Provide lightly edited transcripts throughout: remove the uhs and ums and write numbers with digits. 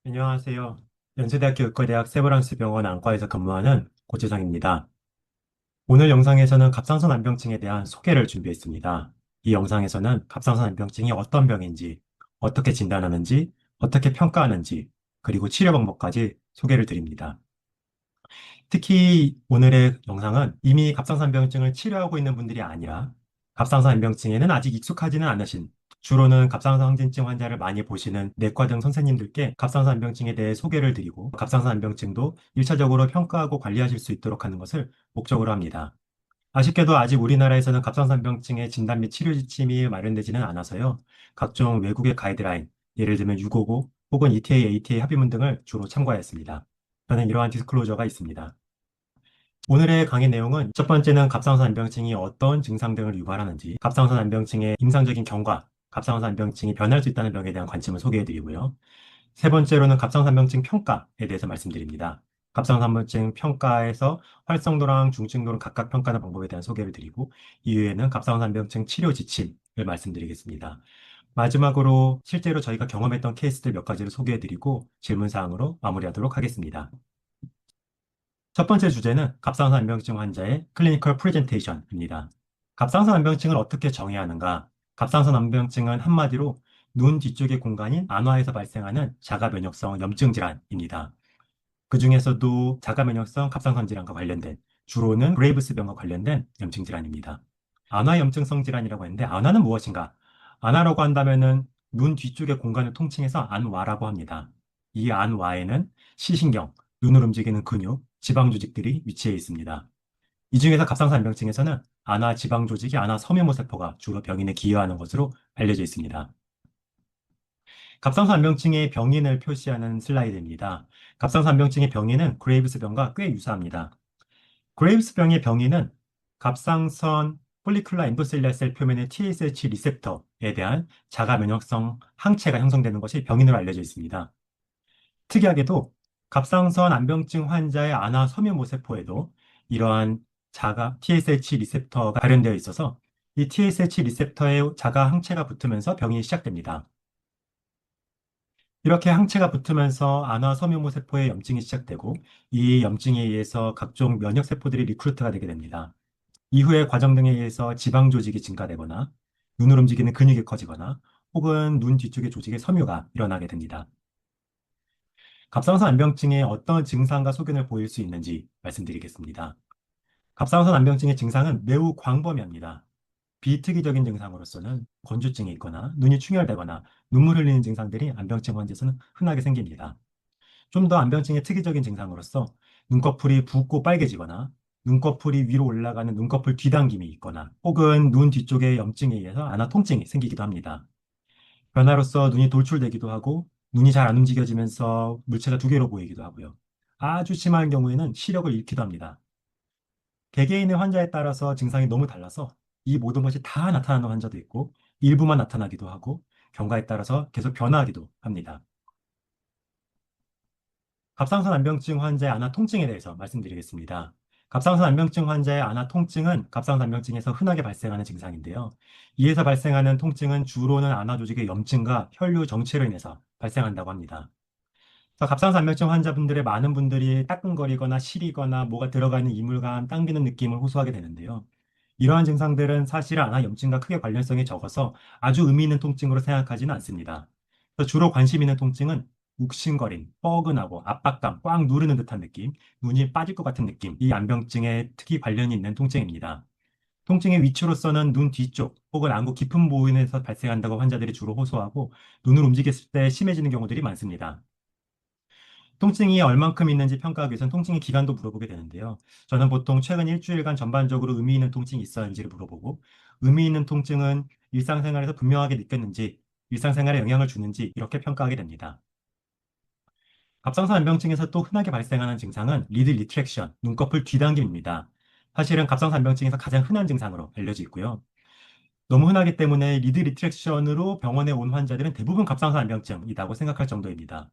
안녕하세요. 연세대학교 의과대학 세브란스 병원 안과에서 근무하는 고지성입니다. 오늘 영상에서는 갑상선 암병증에 대한 소개를 준비했습니다. 이 영상에서는 갑상선 암병증이 어떤 병인지, 어떻게 진단하는지, 어떻게 평가하는지, 그리고 치료 방법까지 소개를 드립니다. 특히 오늘의 영상은 이미 갑상선암병증을 치료하고 있는 분들이 아니라 갑상선암병증에는 아직 익숙하지는 않으신, 주로는 갑상선항진증 환자를 많이 보시는 내과 등 선생님들께 갑상선암병증에 대해 소개를 드리고 갑상선암병증도 1차적으로 평가하고 관리하실 수 있도록 하는 것을 목적으로 합니다. 아쉽게도 아직 우리나라에서는 갑상선암병증의 진단 및 치료 지침이 마련되지는 않아서요. 각종 외국의 가이드라인, 예를 들면 655 혹은 ETA, ATA 합의문 등을 주로 참고하였습니다. 저는 이러한 디스클로저가 있습니다. 오늘의 강의 내용은 첫 번째는 갑상선 암병증이 어떤 증상 등을 유발하는지, 갑상선 암병증의 임상적인 경과, 갑상선 암병증이 변할 수 있다는 병에 대한 관점을 소개해드리고요. 세 번째로는 갑상선 암병증 평가에 대해서 말씀드립니다. 갑상선 암병증 평가에서 활성도랑 중증도를 각각 평가하는 방법에 대한 소개를 드리고, 이후에는 갑상선 암병증 치료 지침을 말씀드리겠습니다. 마지막으로 실제로 저희가 경험했던 케이스들 몇 가지를 소개해드리고 질문사항으로 마무리하도록 하겠습니다. 첫 번째 주제는 갑상선 암병증 환자의 클리니컬 프레젠테이션입니다. 갑상선 암병증을 어떻게 정의해야 하는가? 갑상선 암병증은 한마디로 눈 뒤쪽의 공간인 안화에서 발생하는 자가면역성 염증 질환입니다. 그 중에서도 자가면역성 갑상선 질환과 관련된, 주로는 그레이브스병과 관련된 염증 질환입니다. 안화 염증성 질환이라고 했는데 안화는 무엇인가? 안화라고 한다면은 눈 뒤쪽의 공간을 통칭해서 안와라고 합니다. 이 안와에는 시신경, 눈을 움직이는 근육, 지방 조직들이 위치해 있습니다. 이 중에서 갑상선암병증에서는 안화 지방 조직이 안화 섬유모세포가 주로 병인에 기여하는 것으로 알려져 있습니다. 갑상선암병증의 병인을 표시하는 슬라이드입니다. 갑상선암병증의 병인은 그레이브스병과 꽤 유사합니다. 그레이브스병의 병인은 갑상선 폴리큘라 엔도셀리아 셀 표면의 TSH 리셉터에 대한 자가 면역성 항체가 형성되는 것이 병인으로 알려져 있습니다. 특이하게도 갑상선 암병증 환자의 안화 섬유모세포에도 이러한 자가 TSH 리셉터가 발현되어 있어서 이 TSH 리셉터에 자가 항체가 붙으면서 병이 시작됩니다. 이렇게 항체가 붙으면서 안화 섬유모세포의 염증이 시작되고 이 염증에 의해서 각종 면역세포들이 리크루트가 되게 됩니다. 이후의 과정 등에 의해서 지방 조직이 증가되거나 눈을 움직이는 근육이 커지거나 혹은 눈 뒤쪽의 조직의 섬유가 일어나게 됩니다. 갑상선 암병증의 어떤 증상과 소견을 보일 수 있는지 말씀드리겠습니다. 갑상선 암병증의 증상은 매우 광범위합니다. 비특이적인 증상으로서는 건조증이 있거나 눈이 충혈되거나 눈물 흘리는 증상들이 암병증 환자에서는 흔하게 생깁니다. 좀 더 암병증의 특이적인 증상으로서 눈꺼풀이 붓고 빨개지거나 눈꺼풀이 위로 올라가는 눈꺼풀 뒤당김이 있거나 혹은 눈 뒤쪽의 염증에 의해서 안화 통증이 생기기도 합니다. 변화로서 눈이 돌출되기도 하고 눈이 잘 안 움직여지면서 물체가 두 개로 보이기도 하고요. 아주 심한 경우에는 시력을 잃기도 합니다. 개개인의 환자에 따라서 증상이 너무 달라서 이 모든 것이 다 나타나는 환자도 있고 일부만 나타나기도 하고 경과에 따라서 계속 변화하기도 합니다. 갑상선 암병증 환자의 안화 통증에 대해서 말씀드리겠습니다. 갑상선 암병증 환자의 안화 통증은 갑상선 암병증에서 흔하게 발생하는 증상인데요. 이에서 발생하는 통증은 주로는 안화 조직의 염증과 혈류 정체로 인해서 발생한다고 합니다. 그래서 갑상선 암병증 환자분들의 많은 분들이 따끔거리거나 시리거나 뭐가 들어가는 이물감, 당기는 느낌을 호소하게 되는데요. 이러한 증상들은 사실 안화 염증과 크게 관련성이 적어서 아주 의미 있는 통증으로 생각하지는 않습니다. 그래서 주로 관심 있는 통증은 욱신거림, 뻐근하고 압박감, 꽉 누르는 듯한 느낌, 눈이 빠질 것 같은 느낌, 이 안병증에 특히 관련이 있는 통증입니다. 통증의 위치로서는 눈 뒤쪽 혹은 안구 깊은 부분에서 발생한다고 환자들이 주로 호소하고 눈을 움직였을 때 심해지는 경우들이 많습니다. 통증이 얼만큼 있는지 평가하기 위해서는 통증의 기간도 물어보게 되는데요. 저는 보통 최근 일주일간 전반적으로 의미 있는 통증이 있었는지를 물어보고 의미 있는 통증은 일상생활에서 분명하게 느꼈는지 일상생활에 영향을 주는지 이렇게 평가하게 됩니다. 갑상선 암병증에서 또 흔하게 발생하는 증상은 리드 리트랙션, 눈꺼풀 뒤당김입니다. 사실은 갑상선 암병증에서 가장 흔한 증상으로 알려져 있고요. 너무 흔하기 때문에 리드 리트랙션으로 병원에 온 환자들은 대부분 갑상선 암병증이라고 생각할 정도입니다.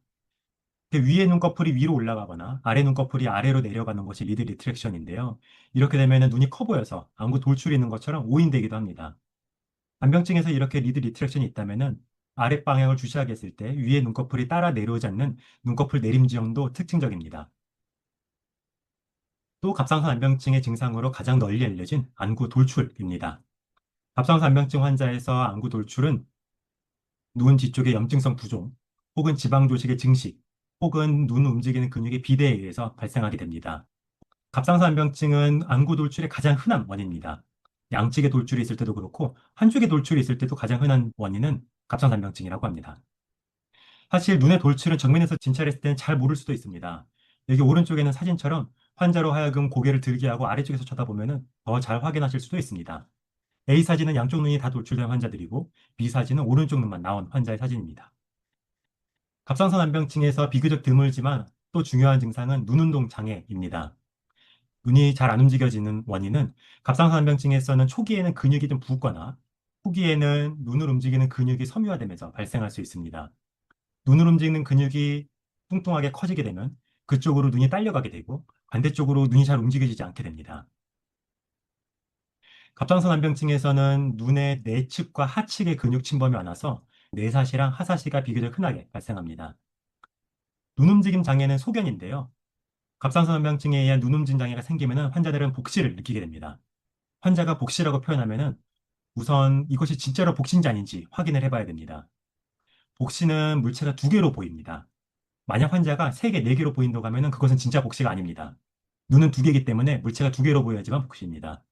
위에 눈꺼풀이 위로 올라가거나 아래 눈꺼풀이 아래로 내려가는 것이 리드 리트랙션인데요. 이렇게 되면 눈이 커 보여서 안구 돌출이 있는 것처럼 오인되기도 합니다. 안병증에서 이렇게 리드 리트랙션이 있다면 아랫방향을 주시하게 했을 때 위에 눈꺼풀이 따라 내려오지 않는 눈꺼풀 내림 지형도 특징적입니다. 또 갑상선 안병증의 증상으로 가장 널리 알려진 안구 돌출입니다. 갑상선 안병증 환자에서 안구 돌출은 눈 뒤쪽의 염증성 부종, 혹은 지방 조직의 증식, 혹은 눈 움직이는 근육의 비대에 의해서 발생하게 됩니다. 갑상선 안병증은 안구 돌출의 가장 흔한 원인입니다. 양측의 돌출이 있을 때도 그렇고 한쪽의 돌출이 있을 때도 가장 흔한 원인은 갑상선 안병증이라고 합니다. 사실 눈의 돌출은 정면에서 진찰했을 때는 잘 모를 수도 있습니다. 여기 오른쪽에는 사진처럼 환자로 하여금 고개를 들게 하고 아래쪽에서 쳐다보면 더 잘 확인하실 수도 있습니다. A 사진은 양쪽 눈이 다 돌출된 환자들이고 B 사진은 오른쪽 눈만 나온 환자의 사진입니다. 갑상선 안병증에서 비교적 드물지만 또 중요한 증상은 눈운동 장애입니다. 눈이 잘 안 움직여지는 원인은 갑상선 안병증에서는 초기에는 근육이 좀 붓거나 후기에는 눈을 움직이는 근육이 섬유화되면서 발생할 수 있습니다. 눈을 움직이는 근육이 뚱뚱하게 커지게 되면 그쪽으로 눈이 딸려가게 되고 반대쪽으로 눈이 잘 움직여지지 않게 됩니다. 갑상선 안병증에서는 눈의 내측과 하측의 근육 침범이 많아서 내사시랑 하사시가 비교적 흔하게 발생합니다. 눈 움직임 장애는 소견인데요. 갑상선 안병증에 의한 눈 움직임 장애가 생기면 환자들은 복시를 느끼게 됩니다. 환자가 복시라고 표현하면 우선 이것이 진짜로 복시인지 아닌지 확인을 해봐야 됩니다. 복시는 물체가 두 개로 보입니다. 만약 환자가 세 개, 네 개로 보인다고 하면 그것은 진짜 복시가 아닙니다. 눈은 두 개이기 때문에 물체가 두 개로 보여야지만 복시입니다.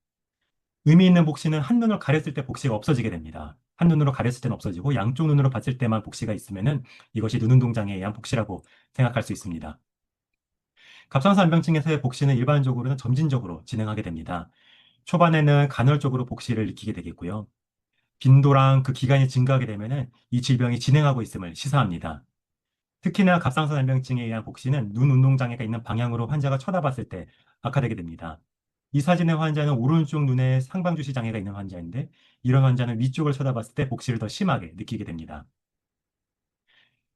의미 있는 복시는 한눈을 가렸을 때 복시가 없어지게 됩니다. 한눈으로 가렸을 때는 없어지고 양쪽 눈으로 봤을 때만 복시가 있으면 이것이 눈운동 장애에 의한 복시라고 생각할 수 있습니다. 갑상선 안병증에서의 복시는 일반적으로는 점진적으로 진행하게 됩니다. 초반에는 간헐적으로 복시를 느끼게 되겠고요. 빈도랑 그 기간이 증가하게 되면 이 질병이 진행하고 있음을 시사합니다. 특히나 갑상선 안병증에 의한 복시는 눈 운동 장애가 있는 방향으로 환자가 쳐다봤을 때 악화되게 됩니다. 이 사진의 환자는 오른쪽 눈에 상방주시 장애가 있는 환자인데 이런 환자는 위쪽을 쳐다봤을 때 복시를 더 심하게 느끼게 됩니다.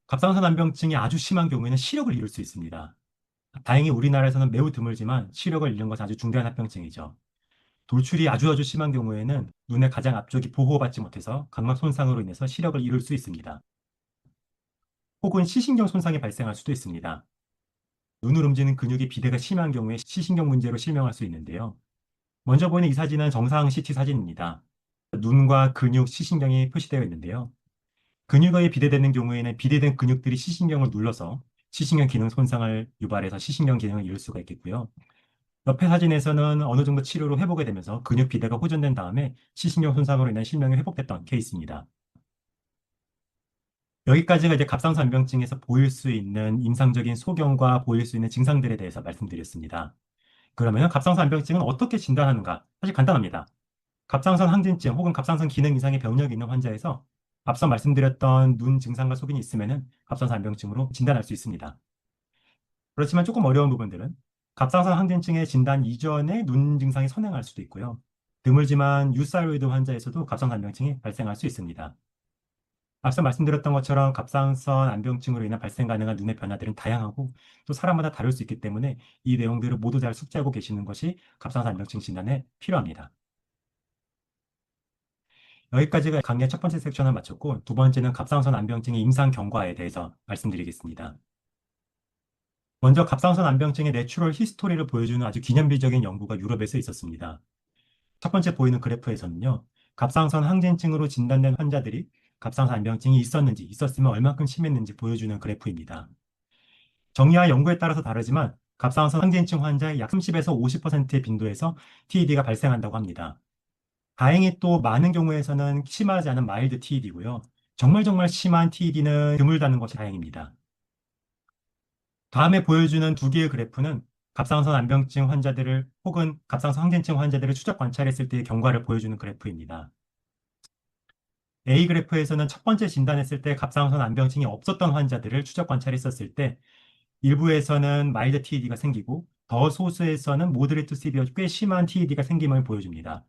갑상선 안병증이 아주 심한 경우에는 시력을 잃을 수 있습니다. 다행히 우리나라에서는 매우 드물지만 시력을 잃는 것은 아주 중대한 합병증이죠. 돌출이 아주 심한 경우에는 눈의 가장 앞쪽이 보호받지 못해서 각막 손상으로 인해서 시력을 잃을 수 있습니다. 혹은 시신경 손상이 발생할 수도 있습니다. 눈을 움직이는 근육의 비대가 심한 경우에 시신경 문제로 실명할 수 있는데요. 먼저 보이는 이 사진은 정상 CT 사진입니다. 눈과 근육, 시신경이 표시되어 있는데요. 근육의 비대되는 경우에는 비대된 근육들이 시신경을 눌러서 시신경 기능 손상을 유발해서 시신경 기능을 잃을 수가 있겠고요. 옆에 사진에서는 어느 정도 치료로 회복이 되면서 근육 비대가 호전된 다음에 시신경 손상으로 인한 실명이 회복됐던 케이스입니다. 여기까지가 이제 갑상선병증에서 보일 수 있는 임상적인 소견과 보일 수 있는 증상들에 대해서 말씀드렸습니다. 그러면 갑상선병증은 어떻게 진단하는가? 사실 간단합니다. 갑상선 항진증 혹은 갑상선 기능 이상의 병력이 있는 환자에서 앞서 말씀드렸던 눈 증상과 소견이 있으면 갑상선병증으로 진단할 수 있습니다. 그렇지만 조금 어려운 부분들은 갑상선 항진증의 진단 이전에 눈 증상이 선행할 수도 있고요. 드물지만 유사일로이드 환자에서도 갑상선 안병증이 발생할 수 있습니다. 앞서 말씀드렸던 것처럼 갑상선 안병증으로 인한 발생 가능한 눈의 변화들은 다양하고 또 사람마다 다를 수 있기 때문에 이 내용들을 모두 잘 숙지하고 계시는 것이 갑상선 안병증 진단에 필요합니다. 여기까지가 강의 첫 번째 섹션을 마쳤고 두 번째는 갑상선 안병증의 임상 경과에 대해서 말씀드리겠습니다. 먼저 갑상선 안병증의 내추럴 히스토리를 보여주는 아주 기념비적인 연구가 유럽에서 있었습니다. 첫 번째 보이는 그래프에서는요, 갑상선 항진증으로 진단된 환자들이 갑상선 안병증이 있었는지, 있었으면 얼마큼 심했는지 보여주는 그래프입니다. 정의와 연구에 따라서 다르지만 갑상선 항진증 환자의 약 30에서 50%의 빈도에서 TED가 발생한다고 합니다. 다행히 또 많은 경우에서는 심하지 않은 마일드 TED고요. 정말 심한 TED는 드물다는 것이 다행입니다. 다음에 보여주는 두 개의 그래프는 갑상선 안병증 환자들을 혹은 갑상선 항진증 환자들을 추적 관찰했을 때의 경과를 보여주는 그래프입니다. A 그래프에서는 첫 번째 진단했을 때 갑상선 안병증이 없었던 환자들을 추적 관찰했었을 때 일부에서는 마일드 TED가 생기고 더 소수에서는 모더레이트 시비어 꽤 심한 TED가 생김을 보여줍니다.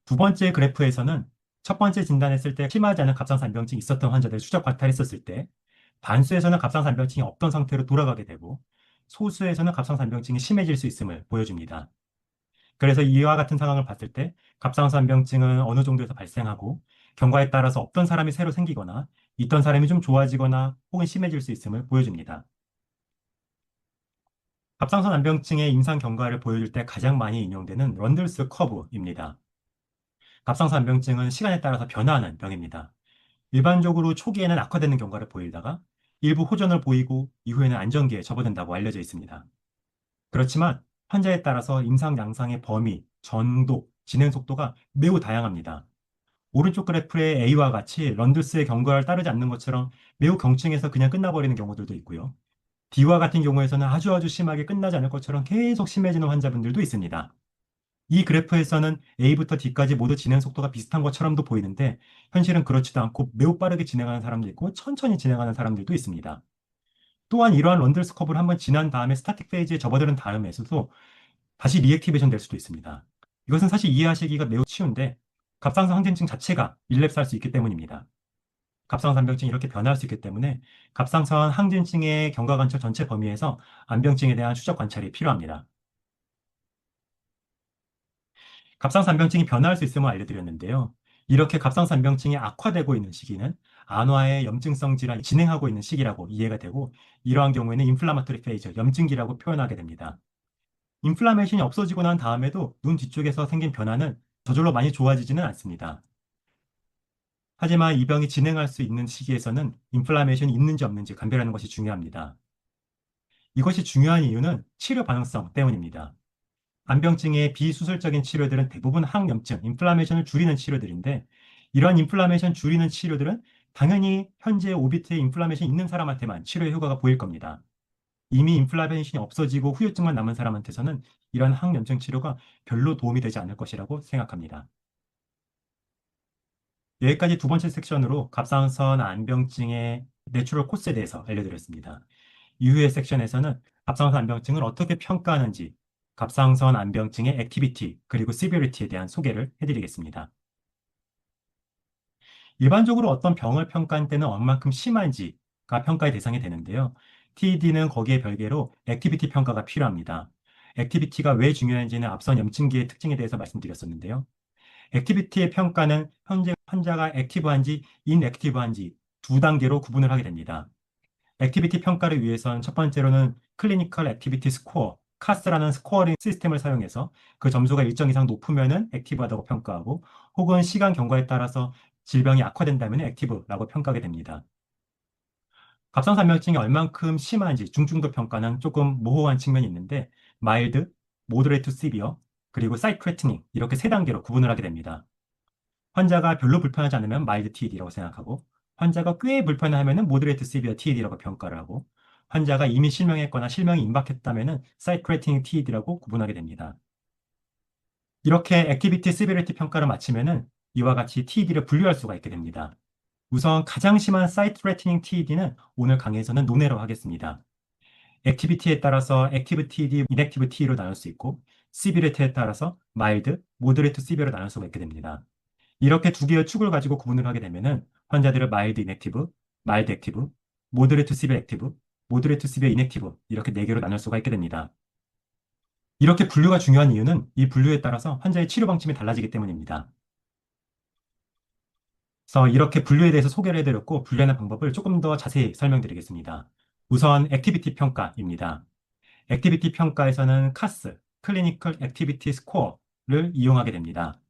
두 번째 그래프에서는 첫 번째 진단했을 때 심하지 않은 갑상선 안병증이 있었던 환자들을 추적 관찰했었을 때 반수에서는 갑상선 안병증이 없던 상태로 돌아가게 되고 소수에서는 갑상선 안병증이 심해질 수 있음을 보여줍니다. 그래서 이와 같은 상황을 봤을 때 갑상선 안병증은 어느 정도에서 발생하고 경과에 따라서 없던 사람이 새로 생기거나 있던 사람이 좀 좋아지거나 혹은 심해질 수 있음을 보여줍니다. 갑상선 암병증의 임상 경과를 보여줄 때 가장 많이 인용되는 런들스 커브입니다. 갑상선 암병증은 시간에 따라서 변화하는 병입니다. 일반적으로 초기에는 악화되는 경과를 보이다가 일부 호전을 보이고 이후에는 안정기에 접어든다고 알려져 있습니다. 그렇지만 환자에 따라서 임상 양상의 범위, 정도, 진행 속도가 매우 다양합니다. 오른쪽 그래프의 A와 같이 런드스의 경과를 따르지 않는 것처럼 매우 경증해서 그냥 끝나버리는 경우들도 있고요. D와 같은 경우에서는 아주 심하게 끝나지 않을 것처럼 계속 심해지는 환자분들도 있습니다. 이 그래프에서는 A부터 D까지 모두 진행 속도가 비슷한 것처럼도 보이는데 현실은 그렇지도 않고 매우 빠르게 진행하는 사람도 있고 천천히 진행하는 사람들도 있습니다. 또한 이러한 런들스 커브를 한번 지난 다음에 스타틱 페이지에 접어드는 다음에서도 다시 리액티베이션 될 수도 있습니다. 이것은 사실 이해하시기가 매우 쉬운데 갑상선 항진증 자체가 일랩스할 수 있기 때문입니다. 갑상선 암병증이 이렇게 변화할 수 있기 때문에 갑상선 항진증의 경과 관찰 전체 범위에서 암병증에 대한 추적 관찰이 필요합니다. 갑상선 암병증이 변화할 수 있음을 알려드렸는데요. 이렇게 갑상선 암병증이 악화되고 있는 시기는 안화의 염증성 질환이 진행하고 있는 시기라고 이해가 되고 이러한 경우에는 인플라마토리 페이즈, 염증기라고 표현하게 됩니다. 인플라메이션이 없어지고 난 다음에도 눈 뒤쪽에서 생긴 변화는 저절로 많이 좋아지지는 않습니다. 하지만 이 병이 진행할 수 있는 시기에서는 인플라메이션이 있는지 없는지 감별하는 것이 중요합니다. 이것이 중요한 이유는 치료 반응성 때문입니다. 암병증의 비수술적인 치료들은 대부분 항염증, 인플라메이션을 줄이는 치료들인데 이러한 인플라메이션 줄이는 치료들은 당연히 현재 오비트에 인플라메이션 있는 사람한테만 치료의 효과가 보일 겁니다. 이미 인플라메이션이 없어지고 후유증만 남은 사람한테서는 이러한 항염증 치료가 별로 도움이 되지 않을 것이라고 생각합니다. 여기까지 두 번째 섹션으로 갑상선 암병증의 내추럴 코스에 대해서 알려드렸습니다. 이후의 섹션에서는 갑상선 암병증을 어떻게 평가하는지, 갑상선 암병증의 액티비티 그리고 시비리티에 대한 소개를 해드리겠습니다. 일반적으로 어떤 병을 평가할 때는 얼만큼 심한지가 평가의 대상이 되는데요. TED는 거기에 별개로 액티비티 평가가 필요합니다. 액티비티가 왜 중요한지는 앞선 염증기의 특징에 대해서 말씀드렸었는데요. 액티비티의 평가는 현재 환자가 액티브한지 인액티브한지 두 단계로 구분을 하게 됩니다. 액티비티 평가를 위해서는 첫 번째로는 클리니컬 액티비티 스코어, 카스라는 스코어링 시스템을 사용해서 그 점수가 일정 이상 높으면은 액티브하다고 평가하고 혹은 시간 경과에 따라서 질병이 악화된다면 액티브라고 평가하게 됩니다. 갑상선암병증이 얼만큼 심한지 중증도 평가는 조금 모호한 측면이 있는데 마일드, 모더레이트 시비어, 그리고 사이트레트닝 이렇게 세 단계로 구분을 하게 됩니다. 환자가 별로 불편하지 않으면 마일드 TED라고 생각하고 환자가 꽤 불편하면 모더레이트 시비어 TED라고 평가를 하고 환자가 이미 실명했거나 실명이 임박했다면 사이트레트닝 TED라고 구분하게 됩니다. 이렇게 액티비티 시비리티 평가를 마치면은 이와 같이 TED를 분류할 수가 있게 됩니다. 우선 가장 심한 사이트 레트닝 TED는 오늘 강의에서는 논외로 하겠습니다. 액티비티에 따라서 액티브 TED, 인액티브 TED로 나눌 수 있고 시비리티에 따라서 마일드, 모더레이트 시비어로 나눌 수가 있게 됩니다. 이렇게 두 개의 축을 가지고 구분을 하게 되면은 환자들을 마일드 인액티브, 마일드 액티브, 모더레이트 시비어 액티브, 모더레이트 시비어 인액티브 이렇게 네 개로 나눌 수가 있게 됩니다. 이렇게 분류가 중요한 이유는 이 분류에 따라서 환자의 치료 방침이 달라지기 때문입니다. 그래서 이렇게 분류에 대해서 소개를 해드렸고 분류하는 방법을 조금 더 자세히 설명드리겠습니다. 우선 액티비티 평가입니다. 액티비티 평가에서는 카스, 클리니컬 액티비티 스코어를 이용하게 됩니다.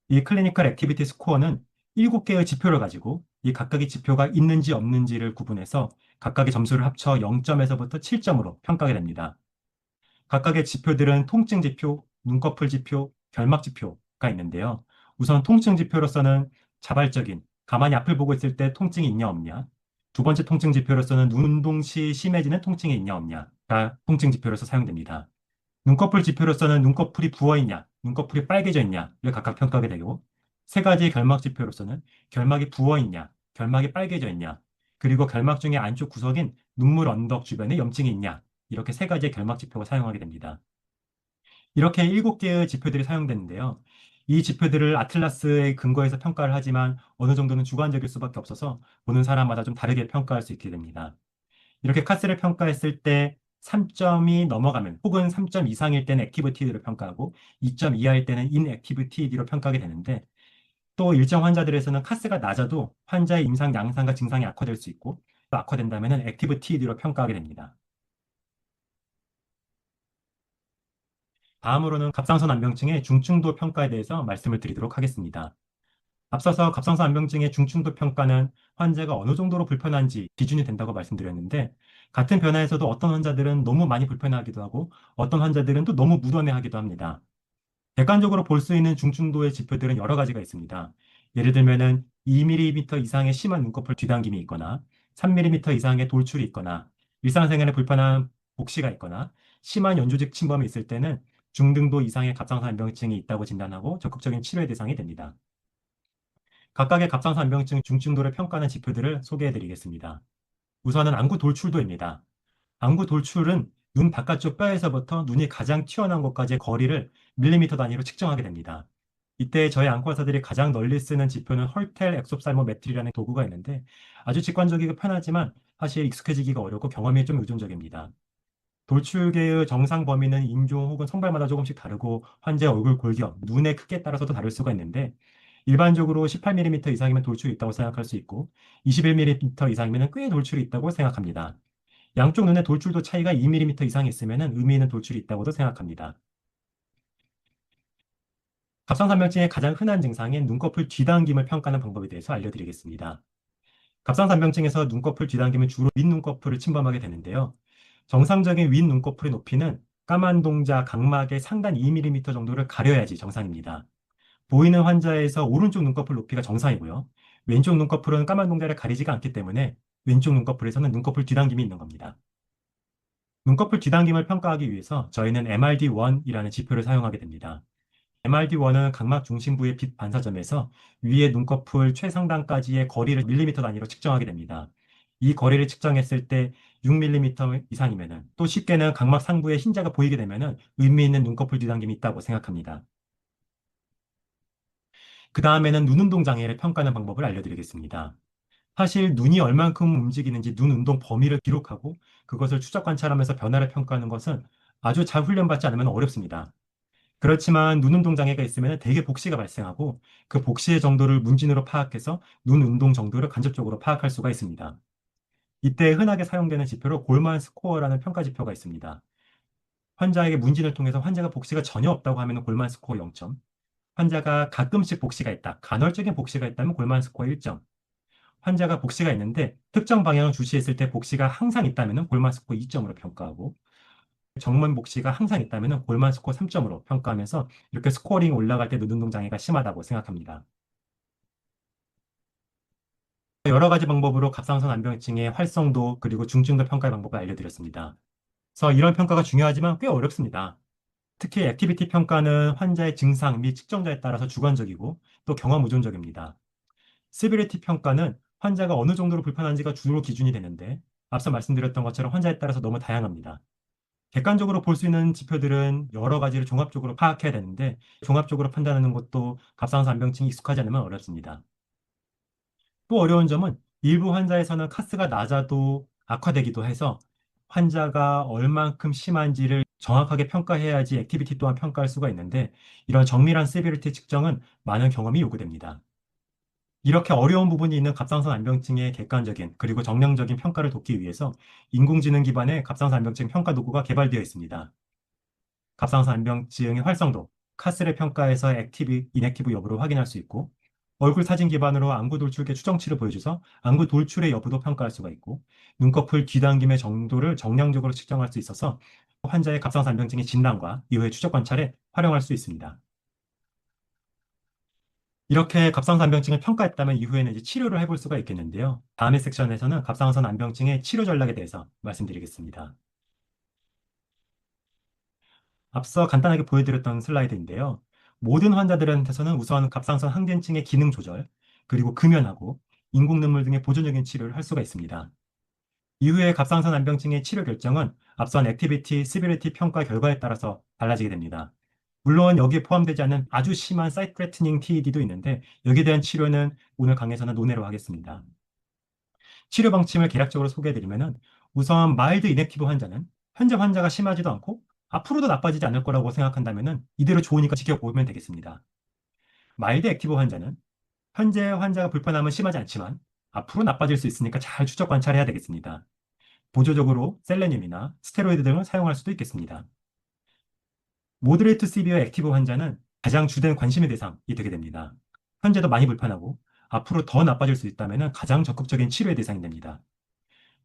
이 클리니컬 액티비티 스코어는 7개의 지표를 가지고 이 각각의 지표가 있는지 없는지를 구분해서 각각의 점수를 합쳐 0점에서부터 7점으로 평가하게 됩니다. 각각의 지표들은 통증 지표, 눈꺼풀 지표, 결막 지표가 있는데요. 우선 통증 지표로서는 자발적인, 가만히 앞을 보고 있을 때 통증이 있냐 없냐. 두 번째 통증 지표로서는 눈 운동 시 심해지는 통증이 있냐 없냐가 통증 지표로서 사용됩니다. 눈꺼풀 지표로서는 눈꺼풀이 부어 있냐, 눈꺼풀이 빨개져 있냐를 각각 평가하게 되고 세 가지 결막 지표로서는 결막이 부어 있냐, 결막이 빨개져 있냐, 그리고 결막 중에 안쪽 구석인 눈물 언덕 주변에 염증이 있냐 이렇게 세 가지의 결막 지표가 사용하게 됩니다. 이렇게 7개의 지표들이 사용되는데요. 이 지표들을 아틀라스의 근거에서 평가를 하지만 어느 정도는 주관적일 수밖에 없어서 보는 사람마다 좀 다르게 평가할 수 있게 됩니다. 이렇게 카스를 평가했을 때 3점이 넘어가면 혹은 3점 이상일 때는 액티브 TED로 평가하고 2점 이하일 때는 인액티브 TED로 평가하게 되는데 또 일정 환자들에서는 카스가 낮아도 환자의 임상 양상과 증상이 악화될 수 있고 또 악화된다면 액티브 TED로 평가하게 됩니다. 다음으로는 갑상선 암병증의 중증도 평가에 대해서 말씀을 드리도록 하겠습니다. 앞서서 갑상선 암병증의 중증도 평가는 환자가 어느 정도로 불편한지 기준이 된다고 말씀드렸는데 같은 변화에서도 어떤 환자들은 너무 많이 불편해하기도 하고 어떤 환자들은 또 너무 무던해하기도 합니다. 객관적으로 볼 수 있는 중증도의 지표들은 여러 가지가 있습니다. 예를 들면은 2mm 이상의 심한 눈꺼풀 뒤당김이 있거나 3mm 이상의 돌출이 있거나 일상생활에 불편한 복시가 있거나 심한 연조직 침범이 있을 때는 중등도 이상의 갑상선암병증이 있다고 진단하고 적극적인 치료의 대상이 됩니다. 각각의 갑상선암병증 중증도를 평가하는 지표들을 소개해 드리겠습니다. 우선은 안구 돌출도입니다. 안구 돌출은 눈 바깥쪽 뼈에서부터 눈이 가장 튀어나온 곳까지의 거리를 밀리미터 단위로 측정하게 됩니다. 이때 저희 안과 의사들이 가장 널리 쓰는 지표는 헐텔 엑소살모메트리라는 도구가 있는데 아주 직관적이고 편하지만 사실 익숙해지기가 어렵고 경험이 좀 의존적입니다. 돌출계의 정상 범위는 인종 혹은 성별마다 조금씩 다르고 환자의 얼굴 골격, 눈의 크기에 따라서도 다를 수가 있는데 일반적으로 18mm 이상이면 돌출이 있다고 생각할 수 있고 21mm 이상이면 꽤 돌출이 있다고 생각합니다. 양쪽 눈의 돌출도 차이가 2mm 이상이 있으면 의미 있는 돌출이 있다고도 생각합니다. 갑상선병증의 가장 흔한 증상인 눈꺼풀 뒤당김을 평가하는 방법에 대해서 알려드리겠습니다. 갑상선병증에서 눈꺼풀 뒤당김은 주로 윗눈꺼풀을 침범하게 되는데요. 정상적인 윗눈꺼풀의 높이는 까만 동자 각막의 상단 2mm 정도를 가려야지 정상입니다. 보이는 환자에서 오른쪽 눈꺼풀 높이가 정상이고요. 왼쪽 눈꺼풀은 까만 동자를 가리지가 않기 때문에 왼쪽 눈꺼풀에서는 눈꺼풀 뒤당김이 있는 겁니다. 눈꺼풀 뒤당김을 평가하기 위해서 저희는 MRD1이라는 지표를 사용하게 됩니다. MRD1은 각막 중심부의 빛 반사점에서 위의 눈꺼풀 최상단까지의 거리를 밀리미터 단위로 측정하게 됩니다. 이 거리를 측정했을 때 6mm 이상이면은 또 쉽게는 각막 상부에 흰자가 보이게 되면은 의미 있는 눈꺼풀 뒤당김이 있다고 생각합니다. 그 다음에는 눈운동 장애를 평가하는 방법을 알려드리겠습니다. 사실 눈이 얼만큼 움직이는지 눈 운동 범위를 기록하고 그것을 추적 관찰하면서 변화를 평가하는 것은 아주 잘 훈련받지 않으면 어렵습니다. 그렇지만 눈 운동 장애가 있으면 대개 복시가 발생하고 그 복시의 정도를 문진으로 파악해서 눈 운동 정도를 간접적으로 파악할 수가 있습니다. 이때 흔하게 사용되는 지표로 골만 스코어라는 평가 지표가 있습니다. 환자에게 문진을 통해서 환자가 복시가 전혀 없다고 하면 골만 스코어 0점, 환자가 가끔씩 복시가 있다, 간헐적인 복시가 있다면 골만 스코어 1점, 환자가 복시가 있는데 특정 방향을 주시했을 때 복시가 항상 있다면 골만 스코어 2점으로 평가하고 정면 복시가 항상 있다면 골만 스코어 3점으로 평가하면서 이렇게 스코어링이 올라갈 때 눈운동 장애가 심하다고 생각합니다. 여러 가지 방법으로 갑상선 암병증의 활성도 그리고 중증도 평가의 방법을 알려드렸습니다. 그래서 이런 평가가 중요하지만 꽤 어렵습니다. 특히 액티비티 평가는 환자의 증상 및 측정자에 따라서 주관적이고 또 경험 의존적입니다. 시비리티 평가는 환자가 어느 정도로 불편한지가 주로 기준이 되는데 앞서 말씀드렸던 것처럼 환자에 따라서 너무 다양합니다. 객관적으로 볼 수 있는 지표들은 여러 가지를 종합적으로 파악해야 되는데 종합적으로 판단하는 것도 갑상선 암병증이 익숙하지 않으면 어렵습니다. 또 어려운 점은 일부 환자에서는 카스가 낮아도 악화되기도 해서 환자가 얼만큼 심한지를 정확하게 평가해야지 액티비티 또한 평가할 수가 있는데 이런 정밀한 세비리티 측정은 많은 경험이 요구됩니다. 이렇게 어려운 부분이 있는 갑상선 암병증의 객관적인 그리고 정량적인 평가를 돕기 위해서 인공지능 기반의 갑상선 암병증 평가 도구가 개발되어 있습니다. 갑상선 암병증의 활성도, 카스를 평가해서 액티브, 인액티브 여부를 확인할 수 있고 얼굴 사진 기반으로 안구 돌출계 추정치를 보여줘서 안구 돌출의 여부도 평가할 수가 있고 눈꺼풀 뒤당김의 정도를 정량적으로 측정할 수 있어서 환자의 갑상선 암병증의 진단과 이후의 추적 관찰에 활용할 수 있습니다. 이렇게 갑상선 암병증을 평가했다면 이후에는 이제 치료를 해볼 수가 있겠는데요. 다음의 섹션에서는 갑상선 암병증의 치료 전략에 대해서 말씀드리겠습니다. 앞서 간단하게 보여드렸던 슬라이드인데요. 모든 환자들한테서는 우선 갑상선 항진층의 기능 조절, 그리고 금연하고 인공 눈물 등의 보존적인 치료를 할 수가 있습니다. 이후에 갑상선 암병증의 치료 결정은 앞선 액티비티, 시비리티 평가 결과에 따라서 달라지게 됩니다. 물론 여기에 포함되지 않은 아주 심한 사이트 트레트닝 TED도 있는데 여기에 대한 치료는 오늘 강의에서는 논외로 하겠습니다. 치료 방침을 개략적으로 소개해드리면 우선 마일드 이넥티브 환자는 현재 환자가 심하지도 않고 앞으로도 나빠지지 않을 거라고 생각한다면 이대로 좋으니까 지켜보면 되겠습니다. 마일드 액티브 환자는 현재 환자가 불편함은 심하지 않지만 앞으로 나빠질 수 있으니까 잘 추적 관찰해야 되겠습니다. 보조적으로 셀레늄이나 스테로이드 등을 사용할 수도 있겠습니다. 모드레이트 시비어 액티브 환자는 가장 주된 관심의 대상이 되게 됩니다. 현재도 많이 불편하고 앞으로 더 나빠질 수 있다면 가장 적극적인 치료의 대상이 됩니다.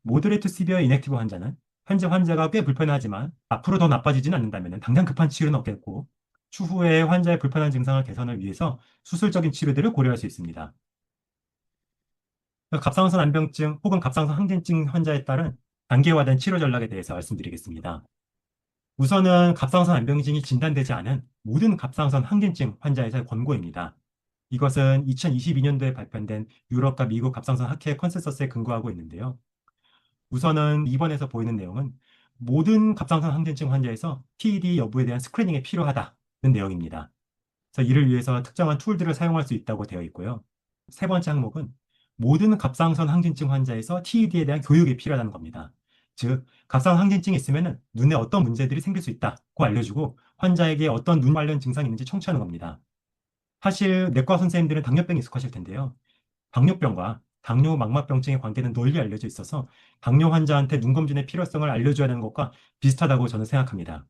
모드레이트 시비어 인액티브 환자는 현재 환자가 꽤 불편하지만 앞으로 더 나빠지지는 않는다면 당장 급한 치료는 없겠고 추후에 환자의 불편한 증상을 개선을 위해서 수술적인 치료들을 고려할 수 있습니다. 갑상선 암병증 혹은 갑상선 항진증 환자에 따른 단계화된 치료 전략에 대해서 말씀드리겠습니다. 우선은 갑상선 암병증이 진단되지 않은 모든 갑상선 항진증 환자에서의 권고입니다. 이것은 2022년도에 발표된 유럽과 미국 갑상선 학회 컨센서스에 근거하고 있는데요. 우선은 2번에서 보이는 내용은 모든 갑상선 항진증 환자에서 TED 여부에 대한 스크리닝이 필요하다는 내용입니다. 그래서 이를 위해서 특정한 툴들을 사용할 수 있다고 되어 있고요. 세 번째 항목은 모든 갑상선 항진증 환자에서 TED에 대한 교육이 필요하다는 겁니다. 즉, 갑상선 항진증이 있으면 눈에 어떤 문제들이 생길 수 있다고 알려주고 환자에게 어떤 눈 관련 증상이 있는지 청취하는 겁니다. 사실 내과 선생님들은 당뇨병이 익숙하실 텐데요. 당뇨병과 당뇨 망막병증의 관계는 널리 알려져 있어서 당뇨 환자한테 눈검진의 필요성을 알려줘야 하는 것과 비슷하다고 저는 생각합니다.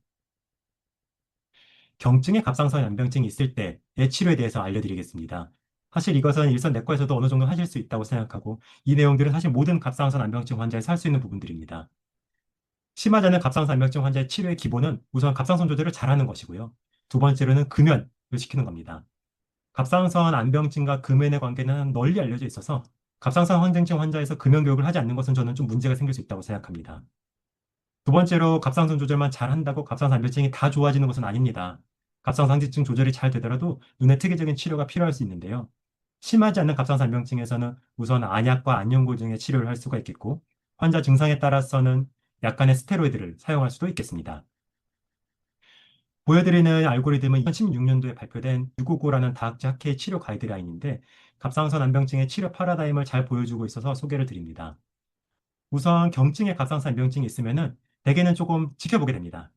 경증의 갑상선 양병증이 있을 때의 치료에 대해서 알려드리겠습니다. 사실 이것은 일선 내과에서도 어느 정도 하실 수 있다고 생각하고 이 내용들은 사실 모든 갑상선 암병증 환자에서 할 수 있는 부분들입니다. 심하지 않은 갑상선 암병증 환자의 치료의 기본은 우선 갑상선 조절을 잘하는 것이고요. 두 번째로는 금연을 시키는 겁니다. 갑상선 암병증과 금연의 관계는 널리 알려져 있어서 갑상선 항진증 환자에서 금연 교육을 하지 않는 것은 저는 좀 문제가 생길 수 있다고 생각합니다. 두 번째로 갑상선 조절만 잘한다고 갑상선 암병증이 다 좋아지는 것은 아닙니다. 갑상선 항진증 조절이 잘 되더라도 눈의 특이적인 치료가 필요할 수 있는데요. 심하지 않은 갑상선 암병증에서는 우선 안약과 안연고 등의 치료를 할 수가 있겠고 환자 증상에 따라서는 약간의 스테로이드를 사용할 수도 있겠습니다. 보여드리는 알고리즘은 2016년도에 발표된 655라는 다학제 학회 치료 가이드라인인데 갑상선 암병증의 치료 파라다임을 잘 보여주고 있어서 소개를 드립니다. 우선 경증의 갑상선 암병증이 있으면은 대개는 조금 지켜보게 됩니다.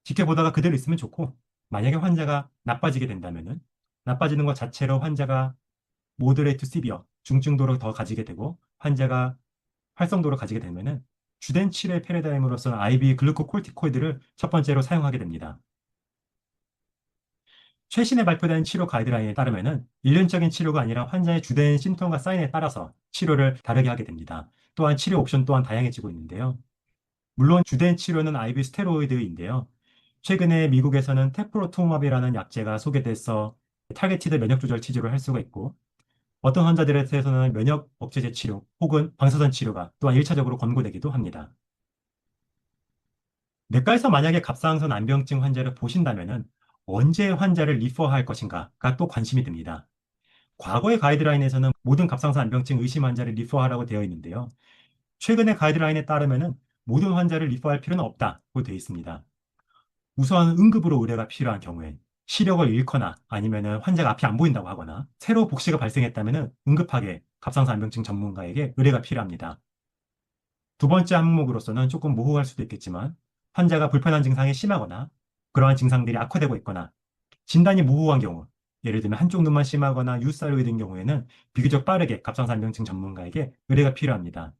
지켜보다가 그대로 있으면 좋고 만약에 환자가 나빠지게 된다면은 나빠지는 것 자체로 환자가 모더레이트 시비어 중증도로 더 가지게 되고 환자가 활성도로 가지게 되면은 주된 치료의 패러다임으로서는 IV 글루코콜티코이드를 첫 번째로 사용하게 됩니다. 최신에 발표된 치료 가이드라인에 따르면은 일련적인 치료가 아니라 환자의 주된 심통과 사인에 따라서 치료를 다르게 하게 됩니다. 또한 치료 옵션 또한 다양해지고 있는데요. 물론 주된 치료는 IV 스테로이드인데요. 최근에 미국에서는 테프로투마비라는 약제가 소개돼서 타겟티드 면역 조절 치료를 할 수가 있고 어떤 환자들에 대해서는 면역 억제제 치료 혹은 방사선 치료가 또한 1차적으로 권고되기도 합니다. 내과에서 만약에 갑상선 암병증 환자를 보신다면은 언제 환자를 리퍼할 것인가가 또 관심이 듭니다. 과거의 가이드라인에서는 모든 갑상선 암병증 의심 환자를 리퍼하라고 되어 있는데요. 최근의 가이드라인에 따르면은 모든 환자를 리퍼할 필요는 없다고 되어 있습니다. 우선 응급으로 의뢰가 필요한 경우에 시력을 잃거나 아니면은 환자가 앞이 안 보인다고 하거나 새로 복시가 발생했다면은 응급하게 갑상선 암병증 전문가에게 의뢰가 필요합니다. 두 번째 항목으로서는 조금 모호할 수도 있겠지만 환자가 불편한 증상이 심하거나 그러한 증상들이 악화되고 있거나 진단이 모호한 경우 예를 들면 한쪽 눈만 심하거나 유살로이 된 경우에는 비교적 빠르게 갑상선암병증 전문가에게 의뢰가 필요합니다.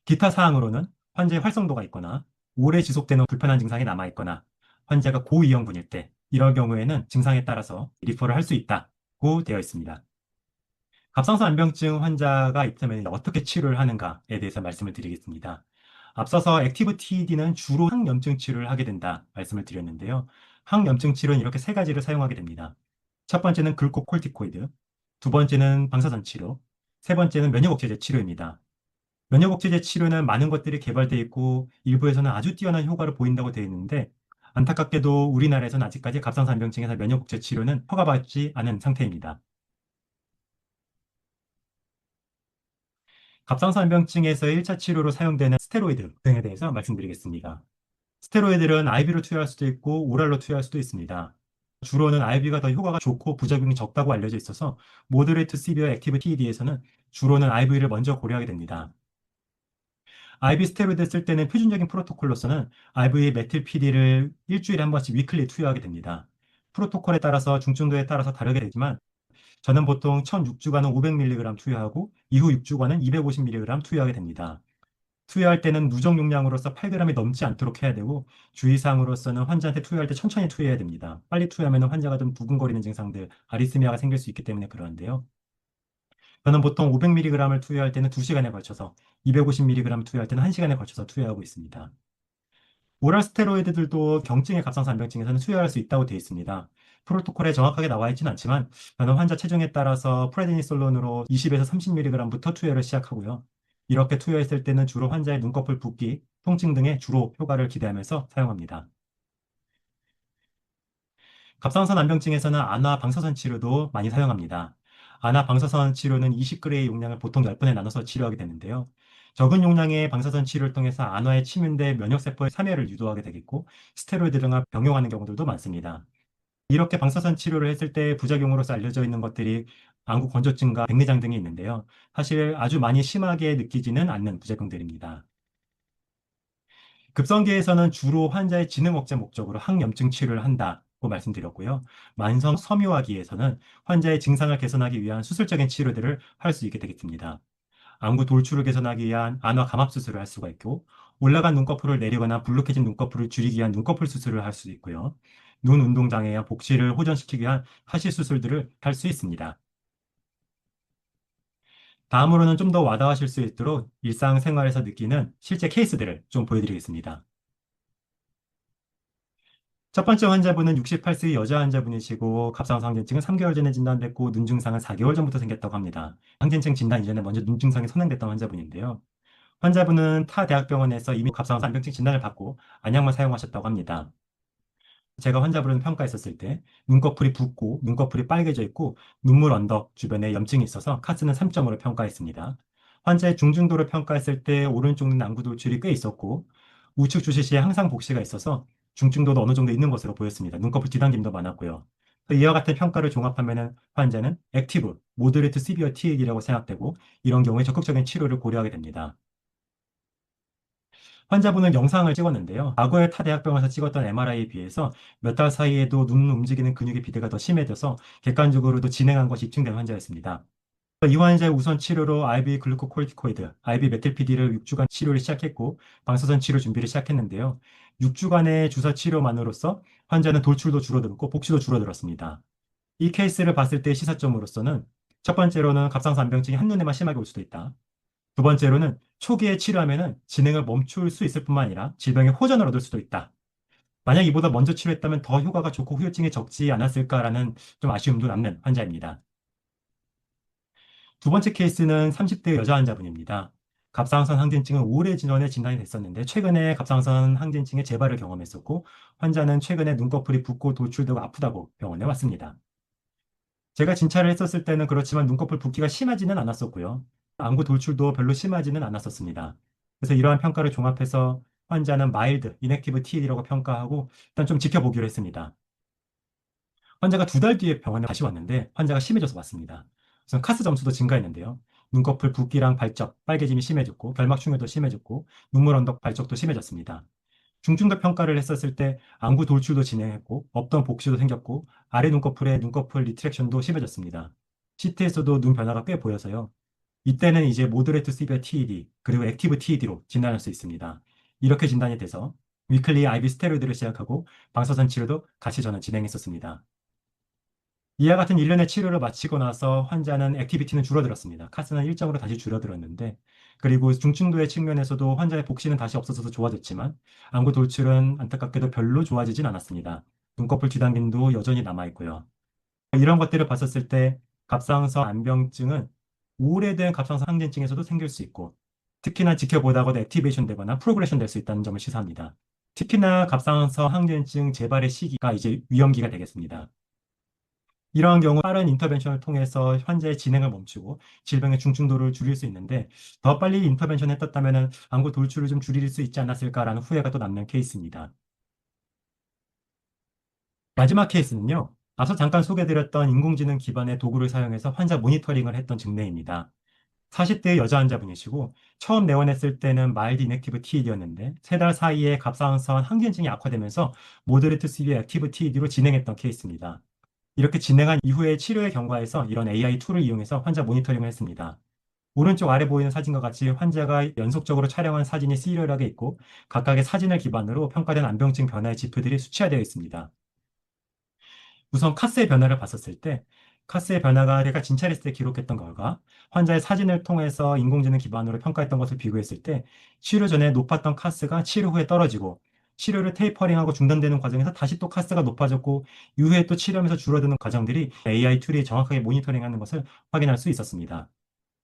기타 사항으로는 환자의 활성도가 있거나 오래 지속되는 불편한 증상이 남아있거나 환자가 고위험군일 때 이런 경우에는 증상에 따라서 리퍼를 할 수 있다고 되어 있습니다. 갑상선 암병증 환자가 있다면 어떻게 치료를 하는가에 대해서 말씀을 드리겠습니다. 앞서서 액티브 TED는 주로 항염증 치료를 하게 된다 말씀을 드렸는데요. 항염증 치료는 이렇게 세 가지를 사용하게 됩니다. 첫 번째는 글코콜티코이드, 두 번째는 방사선 치료, 세 번째는 면역억제제 치료입니다. 면역억제제 치료는 많은 것들이 개발되어 있고 일부에서는 아주 뛰어난 효과를 보인다고 되어 있는데 안타깝게도 우리나라에서는 아직까지 갑상선 암병증에서 면역억제 치료는 허가받지 않은 상태입니다. 갑상선암병증에서 1차 치료로 사용되는 스테로이드 등에 대해서 말씀드리겠습니다. 스테로이드는 IV로 투여할 수도 있고 오랄로 투여할 수도 있습니다. 주로는 IV가 더 효과가 좋고 부작용이 적다고 알려져 있어서 모더레이트 시비어 액티브 TED에서는 주로는 IV를 먼저 고려하게 됩니다. IV 스테로이드 쓸 때는 표준적인 프로토콜로서는 IV 메틸 PD를 일주일에 한 번씩 위클리 투여하게 됩니다. 프로토콜에 따라서 중증도에 따라서 다르게 되지만 저는 보통 첫 6주간은 500mg 투여하고 이후 6주간은 250mg 투여하게 됩니다. 투여할 때는 누적 용량으로서 8g이 넘지 않도록 해야 되고 주의사항으로서는 환자한테 투여할 때 천천히 투여해야 됩니다. 빨리 투여하면 환자가 좀 부근거리는 증상들, 아리스미아가 생길 수 있기 때문에 그러는데요. 저는 보통 500mg을 투여할 때는 2시간에 걸쳐서 250mg 투여할 때는 1시간에 걸쳐서 투여하고 있습니다. 오랄 스테로이드들도 경증의 갑상선암병증에서는 투여할 수 있다고 되어 있습니다. 프로토콜에 정확하게 나와 있지는 않지만 저는 환자 체중에 따라서 프레드니솔론으로 20에서 30mg부터 투여를 시작하고요. 이렇게 투여했을 때는 주로 환자의 눈꺼풀 붓기, 통증 등의 주로 효과를 기대하면서 사용합니다. 갑상선 암병증에서는 안화 방사선 치료도 많이 사용합니다. 안화 방사선 치료는 20g의 용량을 보통 10번에 나눠서 치료하게 되는데요. 적은 용량의 방사선 치료를 통해서 안화에 침윤돼 면역세포의 사멸을 유도하게 되겠고, 스테로이드 등을 병용하는 경우들도 많습니다. 이렇게 방사선 치료를 했을 때 부작용으로서 알려져 있는 것들이 안구 건조증과 백내장 등이 있는데요. 사실 아주 많이 심하게 느끼지는 않는 부작용들입니다. 급성기에서는 주로 환자의 지능 억제 목적으로 항염증 치료를 한다고 말씀드렸고요. 만성 섬유화기에서는 환자의 증상을 개선하기 위한 수술적인 치료들을 할 수 있게 되겠습니다. 안구 돌출을 개선하기 위한 안화 감압 수술을 할 수가 있고, 올라간 눈꺼풀을 내리거나 불룩해진 눈꺼풀을 줄이기 위한 눈꺼풀 수술을 할 수 있고요. 눈 운동 장애와 복시를 호전시키기 위한 하시 수술들을 할 수 있습니다. 다음으로는 좀 더 와닿으실 수 있도록 일상생활에서 느끼는 실제 케이스들을 좀 보여드리겠습니다. 첫 번째 환자분은 68세 여자 환자분이시고 갑상선 항진증은 3개월 전에 진단됐고 눈 증상은 4개월 전부터 생겼다고 합니다. 항진증 진단 이전에 먼저 눈 증상이 선행됐던 환자분인데요. 환자분은 타 대학병원에서 이미 갑상선 암병증 진단을 받고 안약만 사용하셨다고 합니다. 제가 환자분을 평가했었을 때 눈꺼풀이 붓고 눈꺼풀이 빨개져 있고 눈물 언덕 주변에 염증이 있어서 카스는 3점으로 평가했습니다. 환자의 중증도를 평가했을 때 오른쪽 눈 안구 돌출이 꽤 있었고 우측 주시 시에 항상 복시가 있어서 중증도도 어느 정도 있는 것으로 보였습니다. 눈꺼풀 뒤당김도 많았고요. 이와 같은 평가를 종합하면 환자는 액티브, 모더레이트 시비어 TAD라고 생각되고 이런 경우에 적극적인 치료를 고려하게 됩니다. 환자분은 영상을 찍었는데요. 과거에 타 대학병원에서 찍었던 MRI에 비해서 몇 달 사이에도 눈 움직이는 근육의 비대가 더 심해져서 객관적으로도 진행한 것이 입증된 환자였습니다. 이 환자의 우선 치료로 IV 글루코코르티코이드, IV 메틸피디를 6주간 치료를 시작했고 방사선 치료 준비를 시작했는데요. 6주간의 주사 치료만으로써 환자는 돌출도 줄어들었고 복시도 줄어들었습니다. 이 케이스를 봤을 때 시사점으로서는 첫 번째로는 갑상선암병증이 한눈에만 심하게 올 수도 있다. 두 번째로는 초기에 치료하면 진행을 멈출 수 있을 뿐만 아니라 질병의 호전을 얻을 수도 있다. 만약 이보다 먼저 치료했다면 더 효과가 좋고 후유증이 적지 않았을까라는 좀 아쉬움도 남는 환자입니다. 두 번째 케이스는 30대 여자 환자분입니다. 갑상선 항진증은 오래전에 진단이 됐었는데 최근에 갑상선 항진증의 재발을 경험했었고 환자는 최근에 눈꺼풀이 붓고 돌출되고 아프다고 병원에 왔습니다. 제가 진찰을 했었을 때는 그렇지만 눈꺼풀 붓기가 심하지는 않았었고요. 안구 돌출도 별로 심하지는 않았었습니다. 그래서 이러한 평가를 종합해서 환자는 마일드, 이넥티브 TED라고 평가하고 일단 좀 지켜보기로 했습니다. 환자가 2달 뒤에 병원에 다시 왔는데 환자가 심해져서 왔습니다. 우선 카스 점수도 증가했는데요. 눈꺼풀 붓기랑 발적, 빨개짐이 심해졌고 결막 충혈도 심해졌고 눈물 언덕 발적도 심해졌습니다. 중증도 평가를 했었을 때 안구 돌출도 진행했고 없던 복시도 생겼고 아래 눈꺼풀의 눈꺼풀 리트랙션도 심해졌습니다. CT에서도 눈 변화가 꽤 보여서요. 이때는 이제 모더레이트 시비어 TED 그리고 액티브 TED로 진단할 수 있습니다. 이렇게 진단이 돼서 위클리 IV 스테로이드를 시작하고 방사선 치료도 같이 저는 진행했었습니다. 이와 같은 일련의 치료를 마치고 나서 환자는 액티비티는 줄어들었습니다. 카스는 일정으로 다시 줄어들었는데, 그리고 중증도의 측면에서도 환자의 복시는 다시 없어져서 좋아졌지만, 안구 돌출은 안타깝게도 별로 좋아지진 않았습니다. 눈꺼풀 뒤당김도 여전히 남아있고요. 이런 것들을 봤었을 때, 갑상선 암병증은 오래된 갑상선 항진증에서도 생길 수 있고, 특히나 지켜보다가도 액티베이션 되거나 프로그레션 될 수 있다는 점을 시사합니다. 특히나 갑상선 항진증 재발의 시기가 이제 위험기가 되겠습니다. 이러한 경우 빠른 인터벤션을 통해서 환자의 진행을 멈추고 질병의 중증도를 줄일 수 있는데 더 빨리 인터벤션을 했었다면 안구 돌출을 좀 줄일 수 있지 않았을까라는 후회가 또 남는 케이스입니다. 마지막 케이스는요. 앞서 잠깐 소개드렸던 인공지능 기반의 도구를 사용해서 환자 모니터링을 했던 증례입니다. 40대 여자 환자분이시고 처음 내원했을 때는 마일드 인액티브 TED였는데 3달 사이에 갑상선 항진증이 악화되면서 모더레이트 시비어 액티브 TED로 진행했던 케이스입니다. 이렇게 진행한 이후의 치료의 경과에서 이런 AI 툴을 이용해서 환자 모니터링을 했습니다. 오른쪽 아래 보이는 사진과 같이 환자가 연속적으로 촬영한 사진이 시리얼하게 있고 각각의 사진을 기반으로 평가된 안병증 변화의 지표들이 수치화되어 있습니다. 우선 카스의 변화를 봤었을 때 카스의 변화가 내가 진찰했을 때 기록했던 것과 환자의 사진을 통해서 인공지능 기반으로 평가했던 것을 비교했을 때 치료 전에 높았던 카스가 치료 후에 떨어지고 치료를 테이퍼링하고 중단되는 과정에서 다시 또 카스가 높아졌고 이후에 또 치료하면서 줄어드는 과정들이 AI 툴이 정확하게 모니터링하는 것을 확인할 수 있었습니다.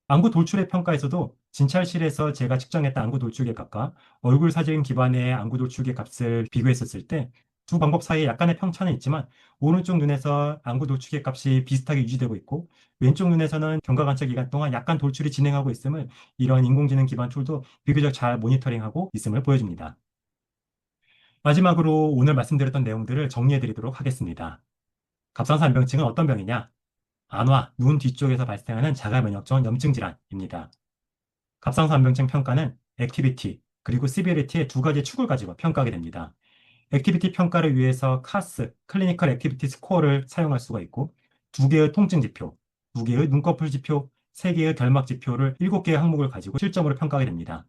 안구 돌출의 평가에서도 진찰실에서 제가 측정했던 안구 돌출의 값과 얼굴 사진 기반의 안구 돌출의 값을 비교했었을 때 두 방법 사이에 약간의 편차는 있지만 오른쪽 눈에서 안구 돌출의 값이 비슷하게 유지되고 있고 왼쪽 눈에서는 경과 관찰 기간 동안 약간 돌출이 진행하고 있음을 이런 인공지능 기반 툴도 비교적 잘 모니터링하고 있음을 보여줍니다. 마지막으로 오늘 말씀드렸던 내용들을 정리해 드리도록 하겠습니다. 갑상선 안병증은 어떤 병이냐? 안화, 눈 뒤쪽에서 발생하는 자가면역성 염증 질환입니다. 갑상선 안병증 평가는 액티비티 그리고 시비리티의 두 가지 축을 가지고 평가하게 됩니다. 액티비티 평가를 위해서 카스, 클리니컬 액티비티 스코어를 사용할 수가 있고 두 개의 통증 지표, 두 개의 눈꺼풀 지표, 세 개의 결막 지표를 7개의 항목을 가지고 실점으로 평가하게 됩니다.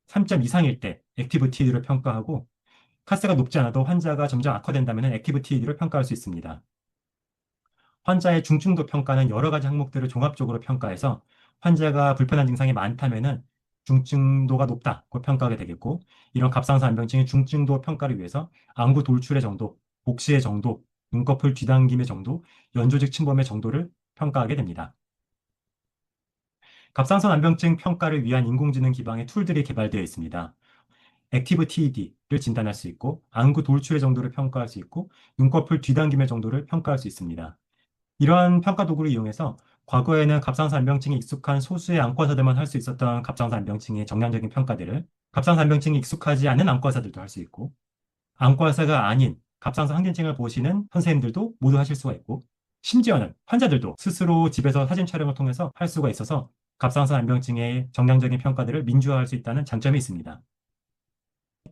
3점 이상일 때 액티비티를 평가하고 카스가 높지 않아도 환자가 점점 악화된다면 액티비티를 평가할 수 있습니다. 환자의 중증도 평가는 여러 가지 항목들을 종합적으로 평가해서 환자가 불편한 증상이 많다면은 중증도가 높다고 평가하게 되겠고, 이런 갑상선 안병증의 중증도 평가를 위해서 안구 돌출의 정도, 복시의 정도, 눈꺼풀 뒤당김의 정도, 연조직 침범의 정도를 평가하게 됩니다. 갑상선 안병증 평가를 위한 인공지능 기반의 툴들이 개발되어 있습니다. 액티브 TED를 진단할 수 있고, 안구 돌출의 정도를 평가할 수 있고, 눈꺼풀 뒤당김의 정도를 평가할 수 있습니다. 이러한 평가 도구를 이용해서 과거에는 갑상선 안병증이 익숙한 소수의 안과사들만 할 수 있었던 갑상선 안병증의 정량적인 평가들을 갑상선 안병증이 익숙하지 않은 안과사들도 할 수 있고 안과사가 아닌 갑상선 항진증을 보시는 선생님들도 모두 하실 수가 있고 심지어는 환자들도 스스로 집에서 사진 촬영을 통해서 할 수가 있어서 갑상선 안병증의 정량적인 평가들을 민주화할 수 있다는 장점이 있습니다.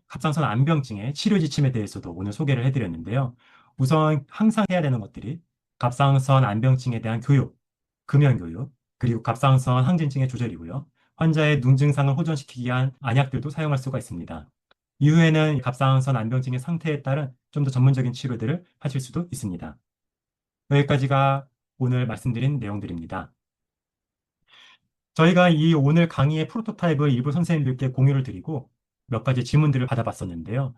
갑상선 안병증의 치료 지침에 대해서도 오늘 소개를 해드렸는데요. 우선 항상 해야 되는 것들이 갑상선 안병증에 대한 교육, 금연 교육, 그리고 갑상선 항진증의 조절이고요. 환자의 눈 증상을 호전시키기 위한 안약들도 사용할 수가 있습니다. 이후에는 갑상선 안병증의 상태에 따른 좀 더 전문적인 치료들을 하실 수도 있습니다. 여기까지가 오늘 말씀드린 내용들입니다. 저희가 이 오늘 강의의 프로토타입을 일부 선생님들께 공유를 드리고 몇 가지 질문들을 받아봤었는데요.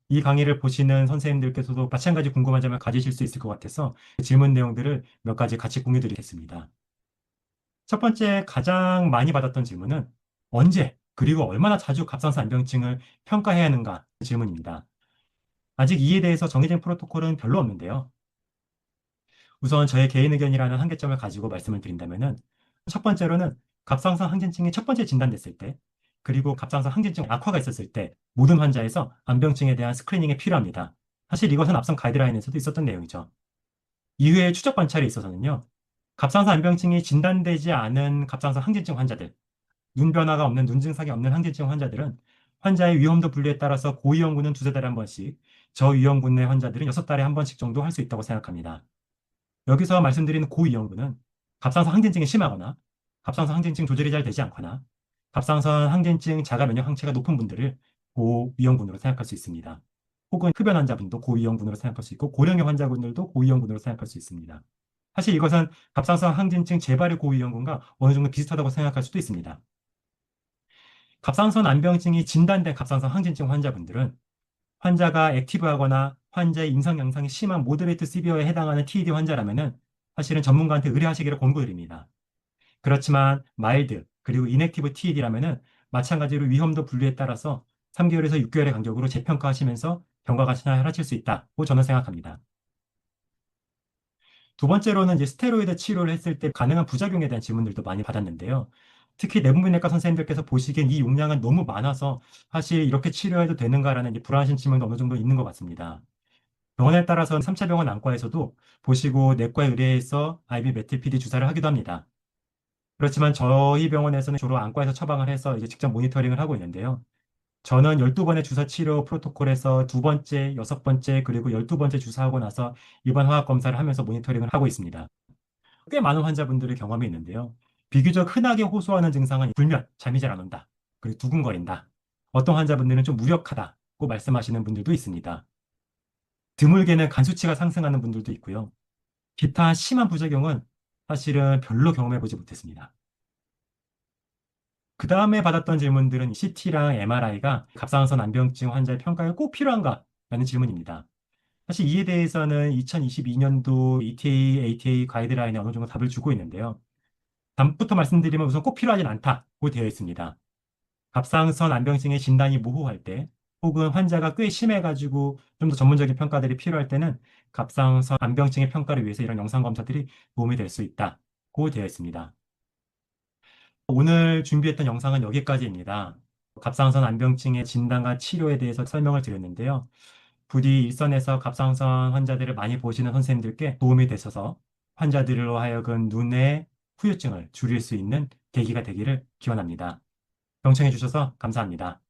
이 강의를 보시는 선생님들께서도 마찬가지 궁금한 점을 가지실 수 있을 것 같아서 질문 내용들을 몇 가지 같이 공유 드리겠습니다. 첫 번째 가장 많이 받았던 질문은 언제 그리고 얼마나 자주 갑상선 안병증을 평가해야 하는가 질문입니다. 아직 이에 대해서 정해진 프로토콜은 별로 없는데요. 우선 저의 개인 의견이라는 한계점을 가지고 말씀을 드린다면은 첫 번째로는 갑상선 항진증이 첫 번째 진단됐을 때 그리고 갑상선 항진증 악화가 있었을 때 모든 환자에서 안병증에 대한 스크리닝이 필요합니다. 사실 이것은 앞선 가이드라인에서도 있었던 내용이죠. 이후에 추적 관찰에 있어서는요. 갑상선 안병증이 진단되지 않은 갑상선 항진증 환자들, 눈 변화가 없는 눈 증상이 없는 항진증 환자들은 환자의 위험도 분류에 따라서 고위험군은 두세 달에 한 번씩, 저위험군의 환자들은 6달에 한 번씩 정도 할 수 있다고 생각합니다. 여기서 말씀드리는 고위험군은 갑상선 항진증이 심하거나 갑상선 항진증 조절이 잘 되지 않거나 갑상선 항진증 자가 면역 항체가 높은 분들을 고위험군으로 생각할 수 있습니다. 혹은 흡연 환자분도 고위험군으로 생각할 수 있고 고령의 환자분들도 고위험군으로 생각할 수 있습니다. 사실 이것은 갑상선 항진증 재발의 고위험군과 어느 정도 비슷하다고 생각할 수도 있습니다. 갑상선 안병증이 진단된 갑상선 항진증 환자분들은 환자가 액티브하거나 환자의 임상 양상이 심한 모더레이트 시비어에 해당하는 TED 환자라면은 사실은 전문가한테 의뢰하시기를 권고드립니다. 그렇지만 마일드 그리고 인액티브 TED라면은 마찬가지로 위험도 분류에 따라서 3개월에서 6개월의 간격으로 재평가하시면서 경과가 사라질 수 있다고 저는 생각합니다. 두 번째로는 이제 스테로이드 치료를 했을 때 가능한 부작용에 대한 질문들도 많이 받았는데요. 특히 내분비내과 선생님들께서 보시기엔 이 용량은 너무 많아서 사실 이렇게 치료해도 되는가라는 불안하신 질문도 어느 정도 있는 것 같습니다. 병원에 따라서는 3차 병원 안과에서도 보시고 내과에 의뢰해서 IV 메틸피디 주사를 하기도 합니다. 그렇지만 저희 병원에서는 주로 안과에서 처방을 해서 이제 직접 모니터링을 하고 있는데요. 저는 12번의 주사 치료 프로토콜에서 두 번째, 여섯 번째, 그리고 12번째 주사하고 나서 입원 화학 검사를 하면서 모니터링을 하고 있습니다. 꽤 많은 환자분들의 경험이 있는데요. 비교적 흔하게 호소하는 증상은 불면, 잠이 잘 안 온다, 그리고 두근거린다. 어떤 환자분들은 좀 무력하다고 말씀하시는 분들도 있습니다. 드물게는 간 수치가 상승하는 분들도 있고요. 기타 심한 부작용은 사실은 별로 경험해보지 못했습니다. 그 다음에 받았던 질문들은 CT랑 MRI가 갑상선 암병증 환자의 평가에 꼭 필요한가? 라는 질문입니다. 사실 이에 대해서는 2022년도 ETA, ATA 가이드라인에 어느 정도 답을 주고 있는데요. 다음부터 말씀드리면 우선 꼭 필요하진 않다고 되어 있습니다. 갑상선 암병증의 진단이 모호할 때, 혹은 환자가 꽤 심해가지고 좀 더 전문적인 평가들이 필요할 때는 갑상선 암병증의 평가를 위해서 이런 영상 검사들이 도움이 될 수 있다고 되어 있습니다. 오늘 준비했던 영상은 여기까지입니다. 갑상선 암병증의 진단과 치료에 대해서 설명을 드렸는데요. 부디 일선에서 갑상선 환자들을 많이 보시는 선생님들께 도움이 되셔서 환자들로 하여금 눈의 후유증을 줄일 수 있는 계기가 되기를 기원합니다. 경청해 주셔서 감사합니다.